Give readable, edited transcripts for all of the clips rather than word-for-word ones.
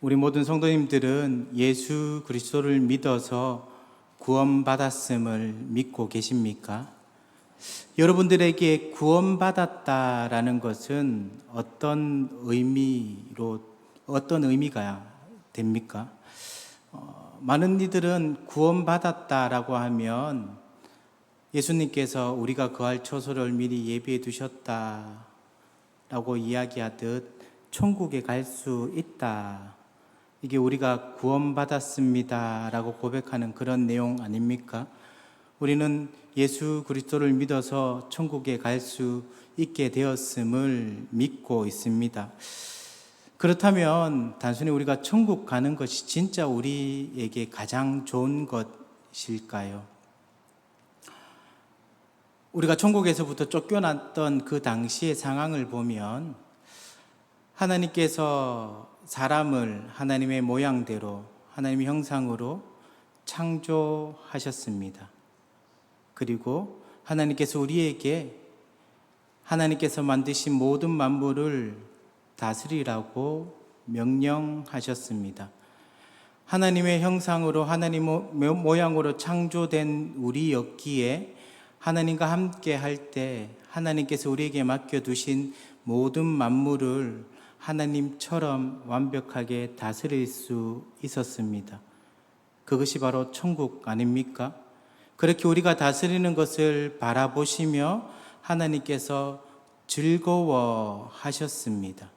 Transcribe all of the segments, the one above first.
우리 모든 성도님들은 예수 그리스도를 믿어서 구원받았음을 믿고 계십니까? 여러분들에게 구원받았다라는 것은 어떤 의미가 됩니까? 많은 이들은 구원받았다라고 하면 예수님께서 우리가 거할 처소를 미리 예비해 두셨다라고 이야기하듯 천국에 갈 수 있다. 이게 우리가 구원받았습니다 라고 고백하는 그런 내용 아닙니까? 우리는 예수 그리스도를 믿어서 천국에 갈 수 있게 되었음을 믿고 있습니다. 그렇다면 단순히 우리가 천국 가는 것이 진짜 우리에게 가장 좋은 것일까요? 우리가 천국에서부터 쫓겨났던 그 당시의 상황을 보면 하나님께서 사람을 하나님의 모양대로 하나님의 형상으로 창조하셨습니다. 그리고 하나님께서 우리에게 하나님께서 만드신 모든 만물을 다스리라고 명령하셨습니다. 하나님의 형상으로 하나님 모양으로 창조된 우리였기에 하나님과 함께 할 때 하나님께서 우리에게 맡겨두신 모든 만물을 하나님처럼 완벽하게 다스릴 수 있었습니다. 그것이 바로 천국 아닙니까? 그렇게 우리가 다스리는 것을 바라보시며 하나님께서 즐거워하셨습니다.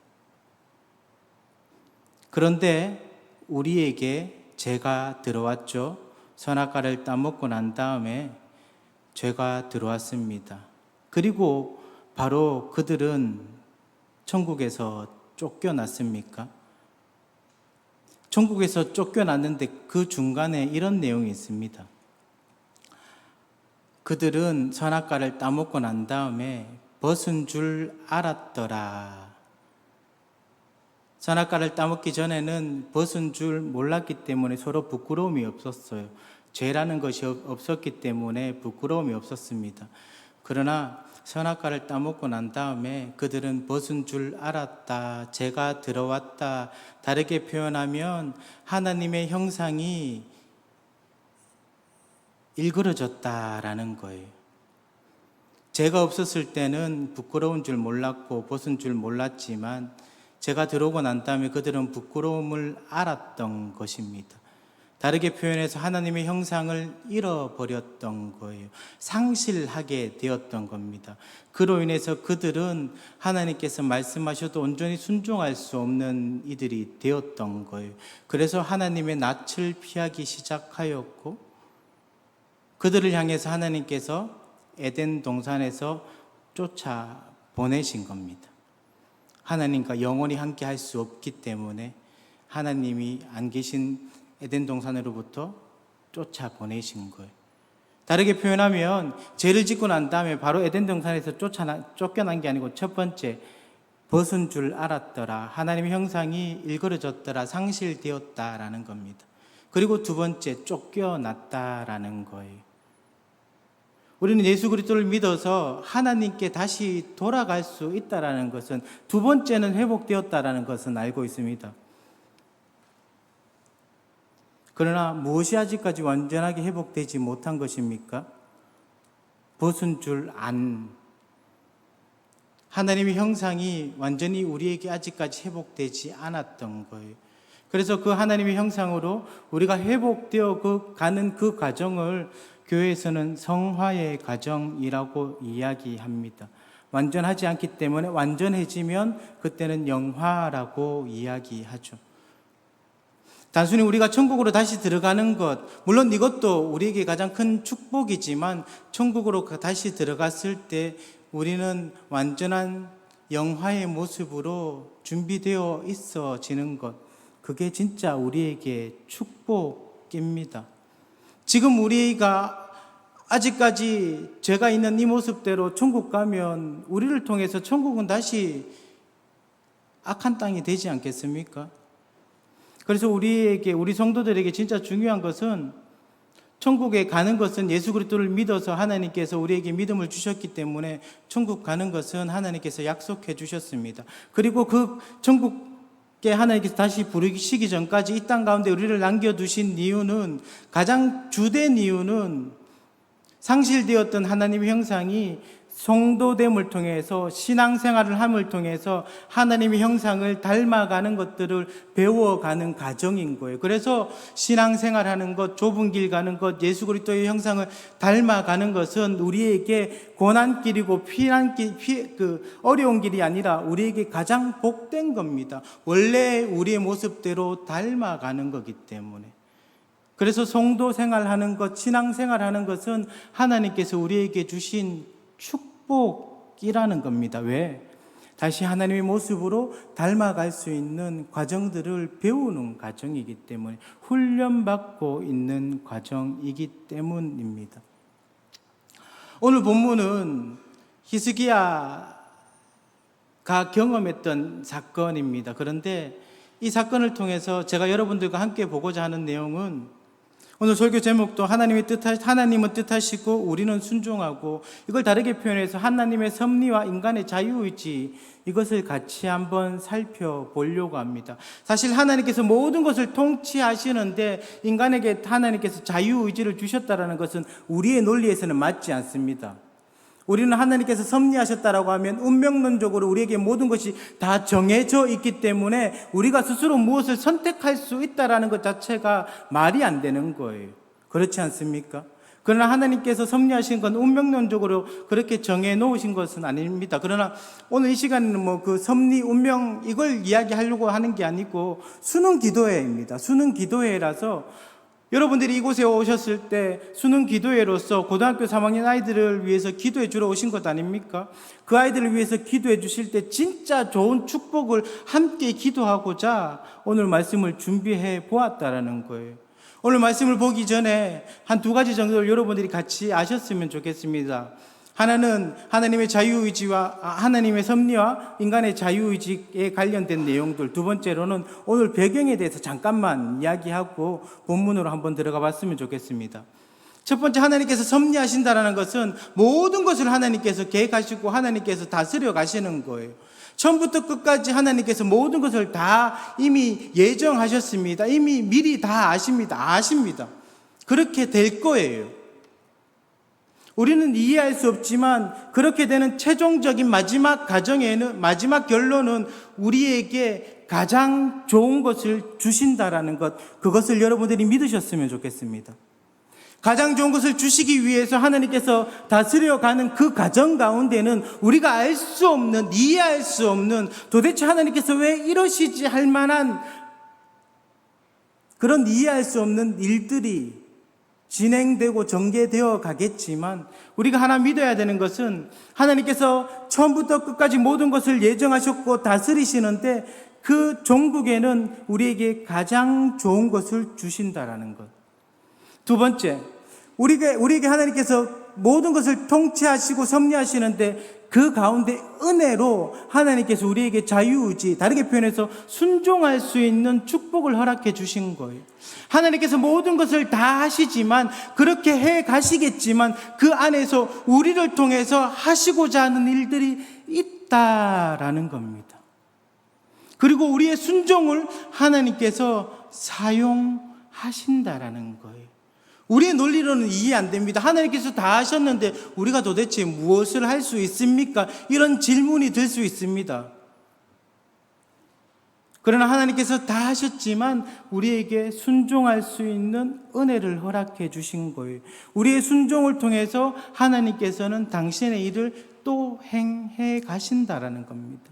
그런데 우리에게 죄가 들어왔죠. 선악과를 따먹고 난 다음에 죄가 들어왔습니다. 그리고 바로 그들은 천국에서 쫓겨났습니까? 천국에서 쫓겨났는데 그 중간에 이런 내용이 있습니다. 그들은 선악과를 따먹고 난 다음에 벗은 줄 알았더라. 선악과를 따먹기 전에는 벗은 줄 몰랐기 때문에 서로 부끄러움이 없었어요. 죄라는 것이 없었기 때문에 부끄러움이 없었습니다. 그러나 선악과를 따먹고 난 다음에 그들은 벗은 줄 알았다. 죄가 들어왔다. 다르게 표현하면 하나님의 형상이 일그러졌다라는 거예요. 죄가 없었을 때는 부끄러운 줄 몰랐고 벗은 줄 몰랐지만 죄가 들어오고 난 다음에 그들은 부끄러움을 알았던 것입니다. 다르게 표현해서 하나님의 형상을 잃어버렸던 거예요. 상실하게 되었던 겁니다. 그로 인해서 그들은 하나님께서 말씀하셔도 온전히 순종할 수 없는 이들이 되었던 거예요. 그래서 하나님의 낯을 피하기 시작하였고 그들을 향해서 하나님께서 에덴 동산에서 쫓아 보내신 겁니다. 하나님과 영원히 함께 할 수 없기 때문에 하나님이 안 계신 에덴 동산으로부터 쫓아보내신 거예요. 다르게 표현하면 죄를 짓고 난 다음에 바로 에덴 동산에서 쫓겨난 게 아니고 첫 번째 벗은 줄 알았더라. 하나님의 형상이 일그러졌더라. 상실되었다라는 겁니다. 그리고 두 번째 쫓겨났다라는 거예요. 우리는 예수 그리스도를 믿어서 하나님께 다시 돌아갈 수 있다라는 것은 두 번째는 회복되었다라는 것은 알고 있습니다. 그러나 무엇이 아직까지 완전하게 회복되지 못한 것입니까? 벗은 줄 안. 하나님의 형상이 완전히 우리에게 아직까지 회복되지 않았던 거예요. 그래서 그 하나님의 형상으로 우리가 회복되어 가는 그 과정을 교회에서는 성화의 과정이라고 이야기합니다. 완전하지 않기 때문에 완전해지면 그때는 영화라고 이야기하죠. 단순히 우리가 천국으로 다시 들어가는 것, 물론 이것도 우리에게 가장 큰 축복이지만 천국으로 다시 들어갔을 때 우리는 완전한 영화의 모습으로 준비되어 있어지는 것, 그게 진짜 우리에게 축복입니다. 지금 우리가 아직까지 죄가 있는 이 모습대로 천국 가면 우리를 통해서 천국은 다시 악한 땅이 되지 않겠습니까? 그래서 우리 성도들에게 진짜 중요한 것은 천국에 가는 것은 예수 그리스도를 믿어서 하나님께서 우리에게 믿음을 주셨기 때문에 천국 가는 것은 하나님께서 약속해 주셨습니다. 그리고 그 천국 하나님께서 다시 부르시기 전까지 이 땅 가운데 우리를 남겨두신 이유는, 가장 주된 이유는 상실되었던 하나님의 형상이 성도됨을 통해서, 신앙생활을 함을 통해서 하나님의 형상을 닮아가는 것들을 배워가는 과정인 거예요. 그래서 신앙생활하는 것, 좁은 길 가는 것, 예수 그리스도의 형상을 닮아가는 것은 우리에게 고난길이고 어려운 길이 아니라 우리에게 가장 복된 겁니다. 원래 우리의 모습대로 닮아가는 거기 때문에. 그래서 성도 생활하는 것, 신앙생활하는 것은 하나님께서 우리에게 주신 축복이라는 겁니다. 왜? 다시 하나님의 모습으로 닮아갈 수 있는 과정들을 배우는 과정이기 때문에, 훈련받고 있는 과정이기 때문입니다. 오늘 본문은 히스기야가 경험했던 사건입니다. 그런데 이 사건을 통해서 제가 여러분들과 함께 보고자 하는 내용은, 오늘 설교 제목도 하나님은 뜻하시고 우리는 순종하고, 이걸 다르게 표현해서 하나님의 섭리와 인간의 자유의지, 이것을 같이 한번 살펴보려고 합니다. 사실 하나님께서 모든 것을 통치하시는데 인간에게 하나님께서 자유의지를 주셨다는 것은 우리의 논리에서는 맞지 않습니다. 우리는 하나님께서 섭리하셨다라고 하면 운명론적으로 우리에게 모든 것이 다 정해져 있기 때문에 우리가 스스로 무엇을 선택할 수 있다라는 것 자체가 말이 안 되는 거예요. 그렇지 않습니까? 그러나 하나님께서 섭리하신 건 운명론적으로 그렇게 정해 놓으신 것은 아닙니다. 그러나 오늘 이 시간에는 그 섭리, 운명 이걸 이야기하려고 하는 게 아니고 수능 기도회입니다. 수능 기도회라서 여러분들이 이곳에 오셨을 때 수능 기도회로서 고등학교 3학년 아이들을 위해서 기도해 주러 오신 것 아닙니까? 그 아이들을 위해서 기도해 주실 때 진짜 좋은 축복을 함께 기도하고자 오늘 말씀을 준비해 보았다라는 거예요. 오늘 말씀을 보기 전에 한 두 가지 정도를 여러분들이 같이 아셨으면 좋겠습니다. 하나는 하나님의 자유의지와 하나님의 섭리와 인간의 자유의지에 관련된 내용들, 두 번째로는 오늘 배경에 대해서 잠깐만 이야기하고 본문으로 한번 들어가 봤으면 좋겠습니다. 첫 번째, 하나님께서 섭리하신다는 것은 모든 것을 하나님께서 계획하시고 하나님께서 다스려 가시는 거예요. 처음부터 끝까지 하나님께서 모든 것을 다 이미 예정하셨습니다. 이미 미리 다 아십니다. 그렇게 될 거예요. 우리는 이해할 수 없지만 그렇게 되는 최종적인 마지막 결론은 우리에게 가장 좋은 것을 주신다라는 것, 그것을 여러분들이 믿으셨으면 좋겠습니다. 가장 좋은 것을 주시기 위해서 하나님께서 다스려가는 그 과정 가운데는 우리가 알 수 없는, 이해할 수 없는, 도대체 하나님께서 왜 이러시지 할 만한 그런 이해할 수 없는 일들이 진행되고 전개되어 가겠지만, 우리가 하나 믿어야 되는 것은 하나님께서 처음부터 끝까지 모든 것을 예정하셨고 다스리시는데 그 종국에는 우리에게 가장 좋은 것을 주신다라는 것. 두 번째, 우리에게 하나님께서 모든 것을 통치하시고 섭리하시는데 그 가운데 은혜로 하나님께서 우리에게 자유의지, 다르게 표현해서 순종할 수 있는 축복을 허락해 주신 거예요. 하나님께서 모든 것을 다 하시지만, 그렇게 해 가시겠지만 그 안에서 우리를 통해서 하시고자 하는 일들이 있다라는 겁니다. 그리고 우리의 순종을 하나님께서 사용하신다라는 거예요. 우리의 논리로는 이해 안 됩니다. 하나님께서 다 하셨는데 우리가 도대체 무엇을 할 수 있습니까? 이런 질문이 들 수 있습니다. 그러나 하나님께서 다 하셨지만 우리에게 순종할 수 있는 은혜를 허락해 주신 거예요. 우리의 순종을 통해서 하나님께서는 당신의 일을 또 행해 가신다라는 겁니다.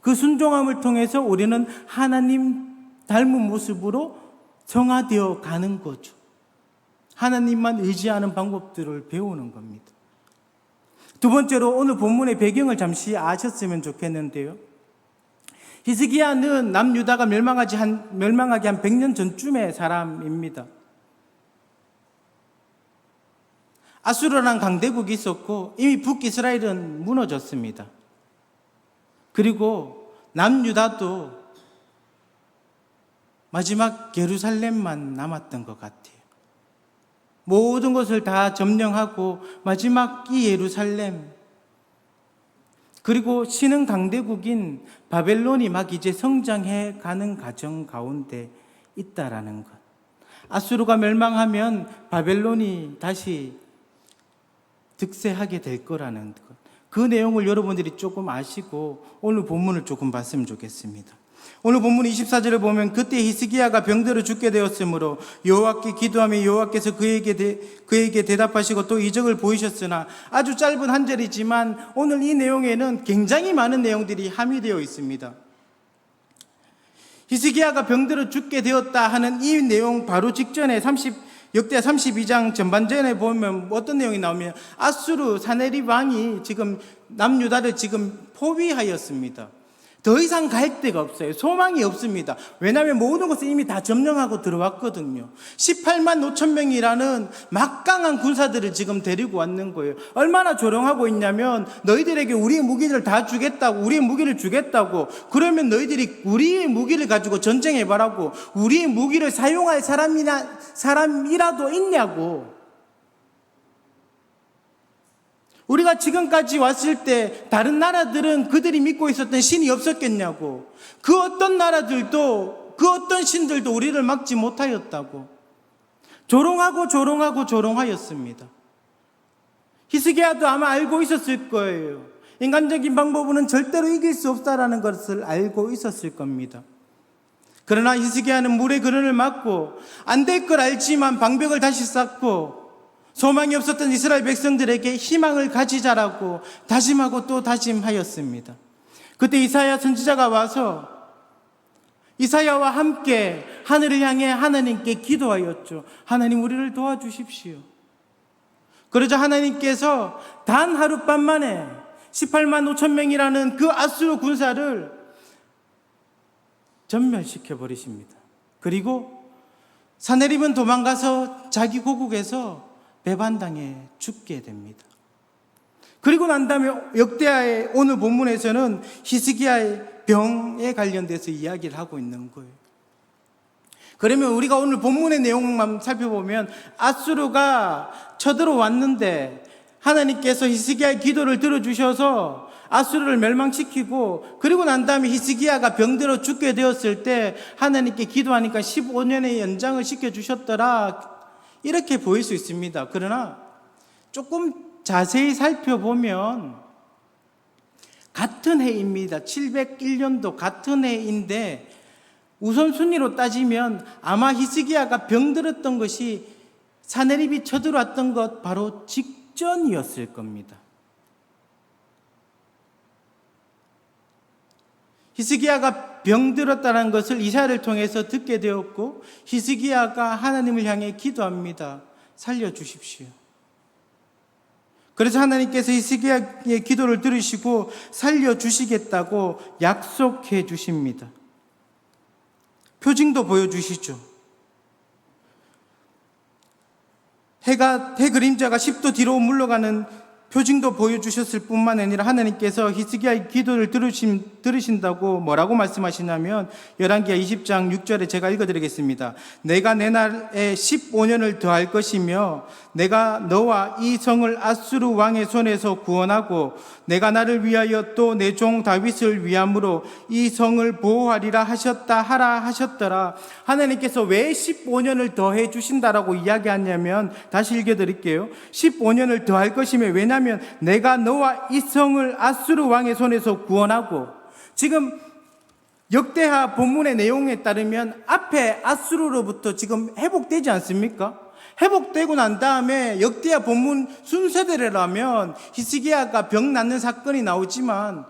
그 순종함을 통해서 우리는 하나님 닮은 모습으로 정화되어 가는 거죠. 하나님만 의지하는 방법들을 배우는 겁니다. 두 번째로 오늘 본문의 배경을 잠시 아셨으면 좋겠는데요. 히스기야는 남유다가 멸망하기 한 100년 전쯤의 사람입니다. 아수르라는 강대국이 있었고 이미 북이스라엘은 무너졌습니다. 그리고 남유다도 마지막 예루살렘만 남았던 것 같아요. 모든 것을 다 점령하고 마지막 이 예루살렘, 그리고 신흥 강대국인 바벨론이 막 이제 성장해 가는 과정 가운데 있다라는 것. 아수르가 멸망하면 바벨론이 다시 득세하게 될 거라는 것. 그 내용을 여러분들이 조금 아시고 오늘 본문을 조금 봤으면 좋겠습니다. 오늘 본문 24절을 보면 그때 히스기야가 병들어 죽게 되었으므로 여호와께 기도하며 여호와께서 그에게 대답하시고 또 이적을 보이셨으나, 아주 짧은 한 절이지만 오늘 이 내용에는 굉장히 많은 내용들이 함유되어 있습니다. 히스기야가 병들어 죽게 되었다 하는 이 내용 바로 직전에 역대하 32장 전반전에 보면 어떤 내용이 나오면 아수르 사네립 왕이 지금 남유다를 지금 포위하였습니다. 더 이상 갈 데가 없어요. 소망이 없습니다. 왜냐하면 모든 것을 이미 다 점령하고 들어왔거든요. 18만 5천 명이라는 막강한 군사들을 지금 데리고 왔는 거예요. 얼마나 조롱하고 있냐면, 너희들에게 우리의 무기를 다 주겠다고, 우리의 무기를 주겠다고, 그러면 너희들이 우리의 무기를 가지고 전쟁해봐라고, 우리의 무기를 사용할 사람이라도 있냐고. 우리가 지금까지 왔을 때 다른 나라들은 그들이 믿고 있었던 신이 없었겠냐고. 그 어떤 나라들도, 그 어떤 신들도 우리를 막지 못하였다고. 조롱하였습니다. 히스기야도 아마 알고 있었을 거예요. 인간적인 방법으로는 절대로 이길 수 없다라는 것을 알고 있었을 겁니다. 그러나 히스기야는 물의 근원을 막고 안 될 걸 알지만 방벽을 다시 쌓고 소망이 없었던 이스라엘 백성들에게 희망을 가지자라고 다짐하고 또 다짐하였습니다. 그때 이사야 선지자가 와서 이사야와 함께 하늘을 향해 하나님께 기도하였죠. 하나님, 우리를 도와주십시오. 그러자 하나님께서 단 하룻밤 만에 18만 5천 명이라는 그 아수르 군사를 전멸시켜 버리십니다. 그리고 사네립은 도망가서 자기 고국에서 배반당해 죽게 됩니다. 그리고 난 다음에 역대하의 오늘 본문에서는 히스기야의 병에 관련돼서 이야기를 하고 있는 거예요. 그러면 우리가 오늘 본문의 내용만 살펴보면 아수르가 쳐들어왔는데 하나님께서 히스기야의 기도를 들어주셔서 아수르를 멸망시키고, 그리고 난 다음에 히스기야가 병들어 죽게 되었을 때 하나님께 기도하니까 15년의 연장을 시켜주셨더라, 이렇게 보일 수 있습니다. 그러나 조금 자세히 살펴보면 같은 해입니다. 701년도 같은 해인데 우선순위로 따지면 아마 히스기야가 병들었던 것이 사네립이 쳐들어왔던 것 바로 직전이었을 겁니다. 히스기야가 병들었다는 것을 이사야를 통해서 듣게 되었고, 히스기야가 하나님을 향해 기도합니다. 살려주십시오. 그래서 하나님께서 히스기야의 기도를 들으시고 살려주시겠다고 약속해 주십니다. 표징도 보여주시죠. 해 그림자가 10도 뒤로 물러가는 표징도 보여주셨을 뿐만 아니라 하나님께서 히스기야의 기도를 들으신다고 뭐라고 말씀하시냐면, 열왕기하 20장 6절에 제가 읽어드리겠습니다. 내가 내 날에 15년을 더할 것이며 내가 너와 이 성을 아수르 왕의 손에서 구원하고 내가 나를 위하여 또 내 종 다윗을 위함으로 이 성을 보호하리라 하셨더라. 하나님께서 왜 15년을 더해 주신다라고 이야기하냐면, 다시 읽어드릴게요. 15년을 더할 것이며, 왜냐하면 내가 너와 이 성을 아수르 왕의 손에서 구원하고, 지금 역대하 본문의 내용에 따르면 앞에 아수르로부터 지금 회복되지 않습니까? 회복되고 난 다음에 역대하 본문 순서대로라면 히스기야가 병 낫는 사건이 나오지만,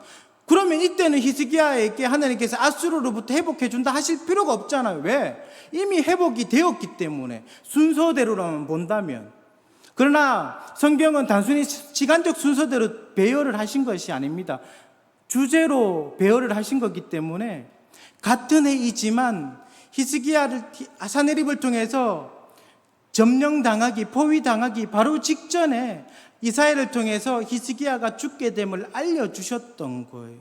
그러면 이때는 히스기야에게 하나님께서 아수르로부터 회복해 준다 하실 필요가 없잖아요. 왜? 이미 회복이 되었기 때문에, 순서대로라면 본다면. 그러나 성경은 단순히 시간적 순서대로 배열을 하신 것이 아닙니다. 주제로 배열을 하신 거기 때문에 같은 해이지만 히스기야를, 사네립을 통해서 점령당하기, 포위당하기 바로 직전에 이사야를 통해서 히스기야가 죽게 됨을 알려주셨던 거예요.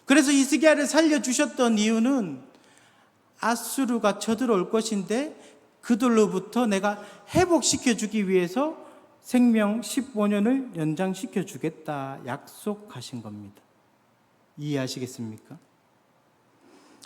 그래서 히스기야를 살려주셨던 이유는 아수르가 쳐들어올 것인데 그들로부터 내가 회복시켜주기 위해서 생명 15년을 연장시켜주겠다 약속하신 겁니다. 이해하시겠습니까?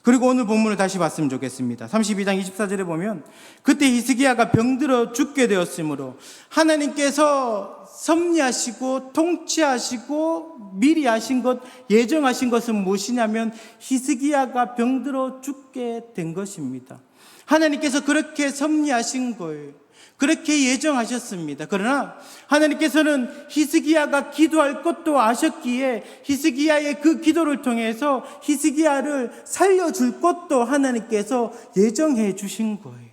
그리고 오늘 본문을 다시 봤으면 좋겠습니다. 32장 24절에 보면 그때 히스기야가 병들어 죽게 되었으므로 하나님께서 섭리하시고 통치하시고 미리 하신 것, 예정하신 것은 무엇이냐면 히스기야가 병들어 죽게 된 것입니다. 하나님께서 그렇게 섭리하신 거예요. 그렇게 예정하셨습니다. 그러나 하나님께서는 히스기야가 기도할 것도 아셨기에 히스기야의 그 기도를 통해서 히스기야를 살려줄 것도 하나님께서 예정해 주신 거예요.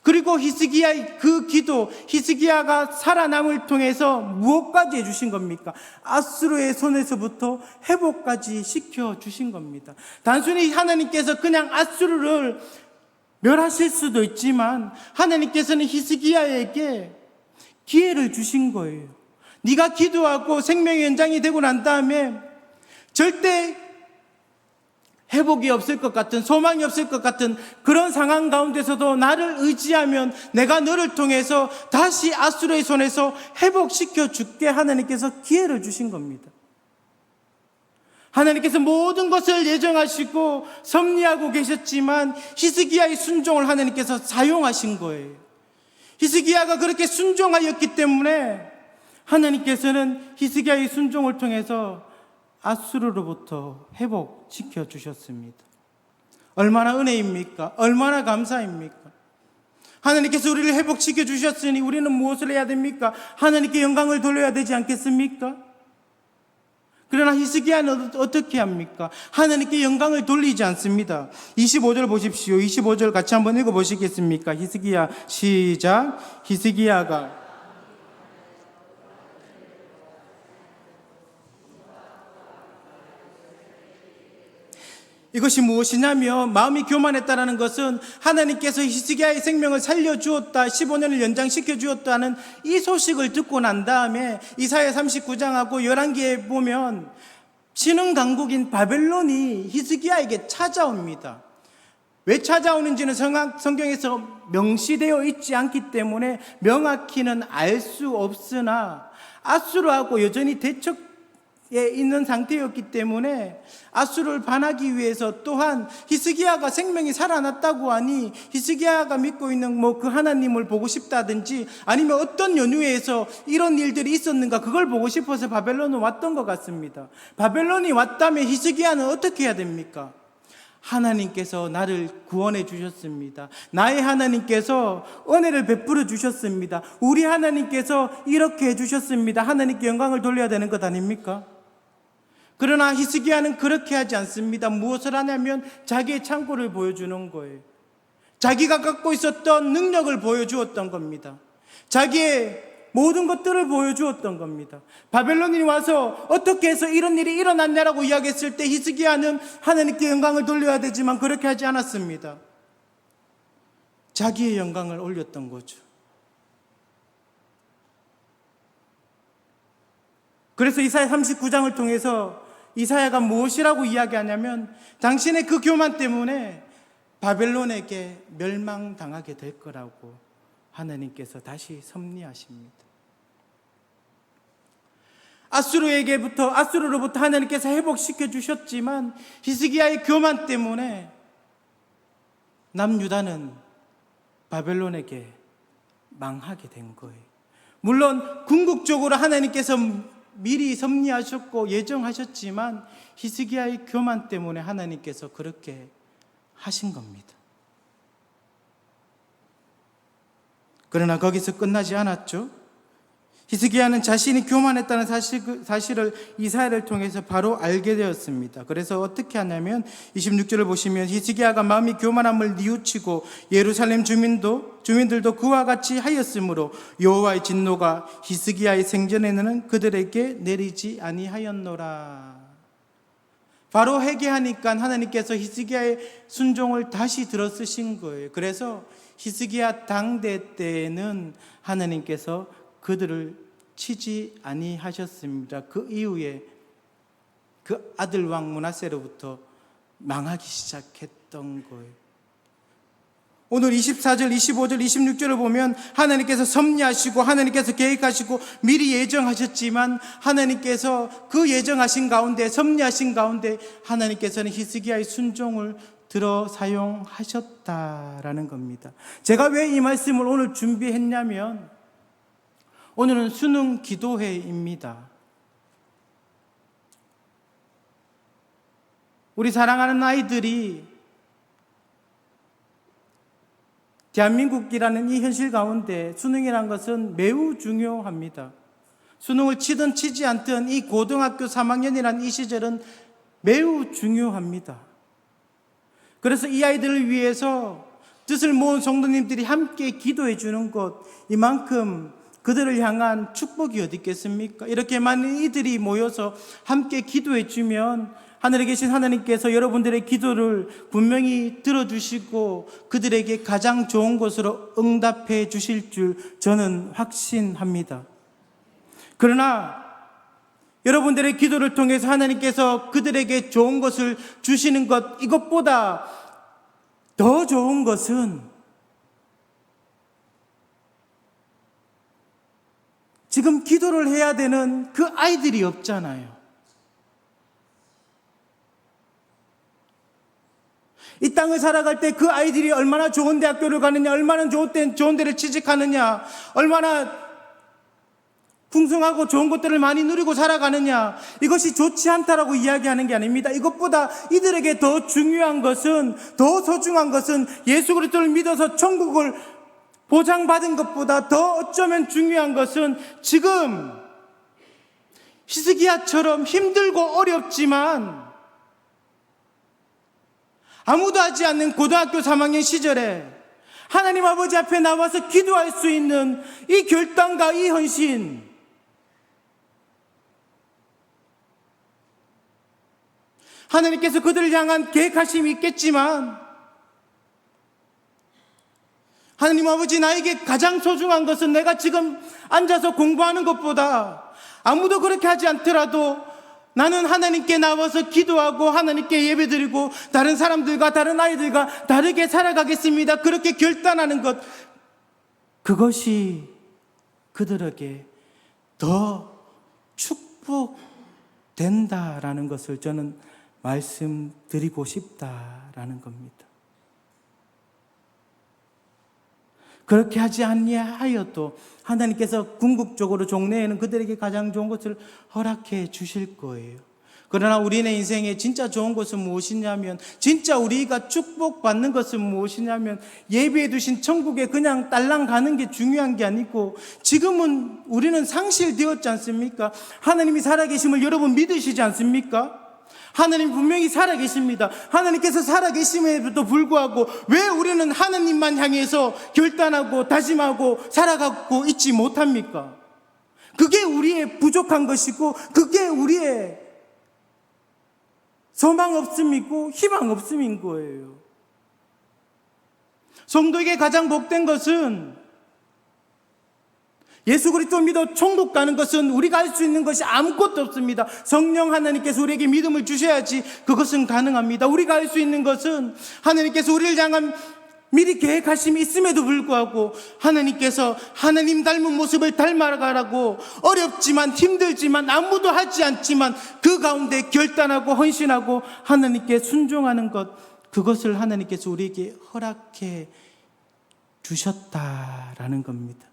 그리고 히스기야의 그 기도, 히스기야가 살아남을 통해서 무엇까지 해주신 겁니까? 아수르의 손에서부터 회복까지 시켜주신 겁니다. 단순히 하나님께서 그냥 아수르를 멸하실 수도 있지만 하나님께서는 히스기야에게 기회를 주신 거예요. 네가 기도하고 생명의 연장이 되고 난 다음에 절대 회복이 없을 것 같은, 소망이 없을 것 같은 그런 상황 가운데서도 나를 의지하면 내가 너를 통해서 다시 아수르의 손에서 회복시켜 줄게. 하나님께서 기회를 주신 겁니다. 하나님께서 모든 것을 예정하시고 섭리하고 계셨지만 히스기야의 순종을 하나님께서 사용하신 거예요. 히스기야가 그렇게 순종하였기 때문에 하나님께서는 히스기야의 순종을 통해서 아수르로부터 회복시켜 주셨습니다. 얼마나 은혜입니까? 얼마나 감사입니까? 하나님께서 우리를 회복시켜 주셨으니 우리는 무엇을 해야 됩니까? 하나님께 영광을 돌려야 되지 않겠습니까? 그러나 히스기야는 어떻게 합니까? 하나님께 영광을 돌리지 않습니다. 25절 보십시오. 25절 같이 한번 읽어보시겠습니까? 히스기야 시작. 히스기야가 이것이 무엇이냐면 마음이 교만했다는 것은 하나님께서 히스기야의 생명을 살려주었다, 15년을 연장시켜 주었다는 이 소식을 듣고 난 다음에 이사야 39장하고 11기에 보면 신흥 강국인 바벨론이 히스기야에게 찾아옵니다. 왜 찾아오는지는 성경에서 명시되어 있지 않기 때문에 명확히는 알 수 없으나 아수르하고 여전히 대척 있는 상태였기 때문에 아수르를 반하기 위해서 또한 히스기야가 생명이 살아났다고 하니 히스기야가 믿고 있는 그 하나님을 보고 싶다든지 아니면 어떤 연유에서 이런 일들이 있었는가 그걸 보고 싶어서 바벨론은 왔던 것 같습니다. 바벨론이 왔다면 히스기야는 어떻게 해야 됩니까? 하나님께서 나를 구원해 주셨습니다. 나의 하나님께서 은혜를 베풀어 주셨습니다. 우리 하나님께서 이렇게 해 주셨습니다. 하나님께 영광을 돌려야 되는 것 아닙니까? 그러나 히스기야는 그렇게 하지 않습니다. 무엇을 하냐면 자기의 창고를 보여주는 거예요. 자기가 갖고 있었던 능력을 보여주었던 겁니다. 자기의 모든 것들을 보여주었던 겁니다. 바벨론이 와서 어떻게 해서 이런 일이 일어났냐라고 이야기했을 때 히스기야는 하나님께 영광을 돌려야 되지만 그렇게 하지 않았습니다. 자기의 영광을 올렸던 거죠. 그래서 이사야 39장을 통해서 이사야가 무엇이라고 이야기하냐면 당신의 그 교만 때문에 바벨론에게 멸망당하게 될 거라고 하나님께서 다시 섭리하십니다. 아수르로부터 하나님께서 회복시켜 주셨지만 히스기야의 교만 때문에 남유다는 바벨론에게 망하게 된 거예요. 물론 궁극적으로 하나님께서 미리 섭리하셨고 예정하셨지만 히스기야의 교만 때문에 하나님께서 그렇게 하신 겁니다. 그러나 거기서 끝나지 않았죠. 히스기야는 자신이 교만했다는 사실을 이사야를 통해서 바로 알게 되었습니다. 그래서 어떻게 하냐면 26절을 보시면 히스기야가 마음이 교만함을 뉘우치고 예루살렘 주민들도 그와 같이 하였으므로 여호와의 진노가 히스기야의 생전에는 그들에게 내리지 아니하였노라. 바로 회개하니까 하나님께서 히스기야의 순종을 다시 들어 쓰신 거예요. 그래서 히스기야 당대 때에는 하나님께서 그들을 치지 아니하셨습니다. 그 이후에 그 아들 왕 므낫세로부터 망하기 시작했던 거예요. 오늘 24절, 25절, 26절을 보면 하나님께서 섭리하시고 하나님께서 계획하시고 미리 예정하셨지만 하나님께서 그 예정하신 가운데, 섭리하신 가운데 하나님께서는 히스기야의 순종을 들어 사용하셨다라는 겁니다. 제가 왜 이 말씀을 오늘 준비했냐면 오늘은 수능 기도회입니다. 우리 사랑하는 아이들이 대한민국이라는 이 현실 가운데 수능이라는 것은 매우 중요합니다. 수능을 치든 치지 않든 이 고등학교 3학년이라는 이 시절은 매우 중요합니다. 그래서 이 아이들을 위해서 뜻을 모은 성도님들이 함께 기도해 주는 것, 이만큼 그들을 향한 축복이 어디 있겠습니까? 이렇게 많은 이들이 모여서 함께 기도해 주면 하늘에 계신 하나님께서 여러분들의 기도를 분명히 들어주시고 그들에게 가장 좋은 것으로 응답해 주실 줄 저는 확신합니다. 그러나 여러분들의 기도를 통해서 하나님께서 그들에게 좋은 것을 주시는 것, 이것보다 더 좋은 것은 지금 기도를 해야 되는 그 아이들이 없잖아요. 이 땅을 살아갈 때 그 아이들이 얼마나 좋은 대학교를 가느냐, 얼마나 좋은 데를 취직하느냐, 얼마나 풍성하고 좋은 것들을 많이 누리고 살아가느냐, 이것이 좋지 않다라고 이야기하는 게 아닙니다. 이것보다 이들에게 더 중요한 것은, 더 소중한 것은 예수 그리스도를 믿어서 천국을 보장받은 것보다 더 어쩌면 중요한 것은 지금 히스기야처럼 힘들고 어렵지만 아무도 하지 않는 고등학교 3학년 시절에 하나님 아버지 앞에 나와서 기도할 수 있는 이 결단과 이 헌신, 하나님께서 그들을 향한 계획하심이 있겠지만 하나님 아버지, 나에게 가장 소중한 것은 내가 지금 앉아서 공부하는 것보다 아무도 그렇게 하지 않더라도 나는 하나님께 나와서 기도하고 하나님께 예배드리고 다른 사람들과 다른 아이들과 다르게 살아가겠습니다. 그렇게 결단하는 것, 그것이 그들에게 더 축복된다라는 것을 저는 말씀드리고 싶다라는 겁니다. 그렇게 하지 아니하여도 하나님께서 궁극적으로 종래에는 그들에게 가장 좋은 것을 허락해 주실 거예요. 그러나 우리의 인생에 진짜 좋은 것은 무엇이냐면, 진짜 우리가 축복받는 것은 무엇이냐면 예비해 두신 천국에 그냥 딸랑 가는 게 중요한 게 아니고, 지금은 우리는 상실되었지 않습니까? 하나님이 살아계심을 여러분 믿으시지 않습니까? 하나님 분명히 살아계십니다. 하나님께서 살아계심에도 불구하고 왜 우리는 하나님만 향해서 결단하고 다짐하고 살아가고 있지 못합니까? 그게 우리의 부족한 것이고, 그게 우리의 소망 없음이고 희망 없음인 거예요. 성도에게 가장 복된 것은, 예수 그리스도 믿어 천국 가는 것은 우리가 할 수 있는 것이 아무것도 없습니다. 성령 하나님께서 우리에게 믿음을 주셔야지 그것은 가능합니다. 우리가 할 수 있는 것은 하나님께서 우리를 향한 미리 계획하심이 있음에도 불구하고 하나님께서 하나님 닮은 모습을 닮아가라고, 어렵지만 힘들지만 아무도 하지 않지만 그 가운데 결단하고 헌신하고 하나님께 순종하는 것, 그것을 하나님께서 우리에게 허락해 주셨다라는 겁니다.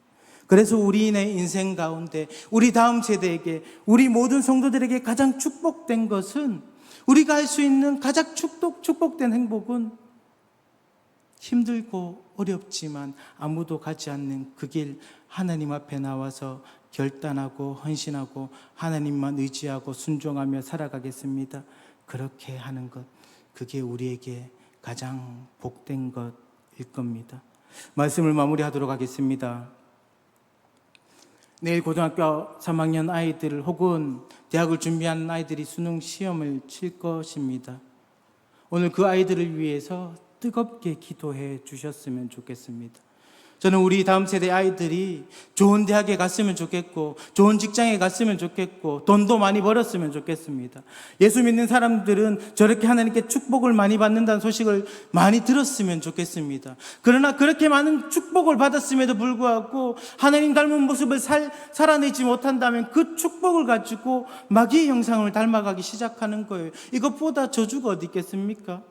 그래서 우리의 인생 가운데 우리 다음 세대에게, 우리 모든 성도들에게 가장 축복된 것은, 우리가 할 수 있는 가장 축복된 행복은 힘들고 어렵지만 아무도 가지 않는 그 길, 하나님 앞에 나와서 결단하고 헌신하고 하나님만 의지하고 순종하며 살아가겠습니다. 그렇게 하는 것, 그게 우리에게 가장 복된 것일 겁니다. 말씀을 마무리하도록 하겠습니다. 내일 고등학교 3학년 아이들 혹은 대학을 준비하는 아이들이 수능 시험을 칠 것입니다. 오늘 그 아이들을 위해서 뜨겁게 기도해 주셨으면 좋겠습니다. 저는 우리 다음 세대 아이들이 좋은 대학에 갔으면 좋겠고, 좋은 직장에 갔으면 좋겠고, 돈도 많이 벌었으면 좋겠습니다. 예수 믿는 사람들은 저렇게 하나님께 축복을 많이 받는다는 소식을 많이 들었으면 좋겠습니다. 그러나 그렇게 많은 축복을 받았음에도 불구하고 하나님 닮은 모습을 살아내지 못한다면 그 축복을 가지고 마귀의 형상을 닮아가기 시작하는 거예요. 이것보다 저주가 어디 있겠습니까?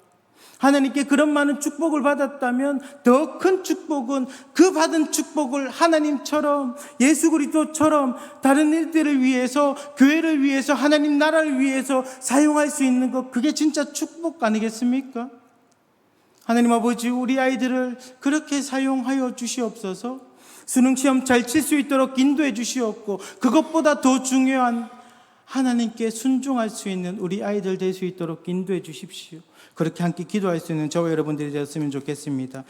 하나님께 그런 많은 축복을 받았다면 더 큰 축복은 그 받은 축복을 하나님처럼, 예수 그리스도처럼 다른 일들을 위해서, 교회를 위해서, 하나님 나라를 위해서 사용할 수 있는 것, 그게 진짜 축복 아니겠습니까? 하나님 아버지, 우리 아이들을 그렇게 사용하여 주시옵소서. 수능 시험 잘 칠 수 있도록 인도해 주시옵고, 그것보다 더 중요한 하나님께 순종할 수 있는 우리 아이들 될 수 있도록 인도해 주십시오. 그렇게 함께 기도할 수 있는 저와 여러분들이 되었으면 좋겠습니다.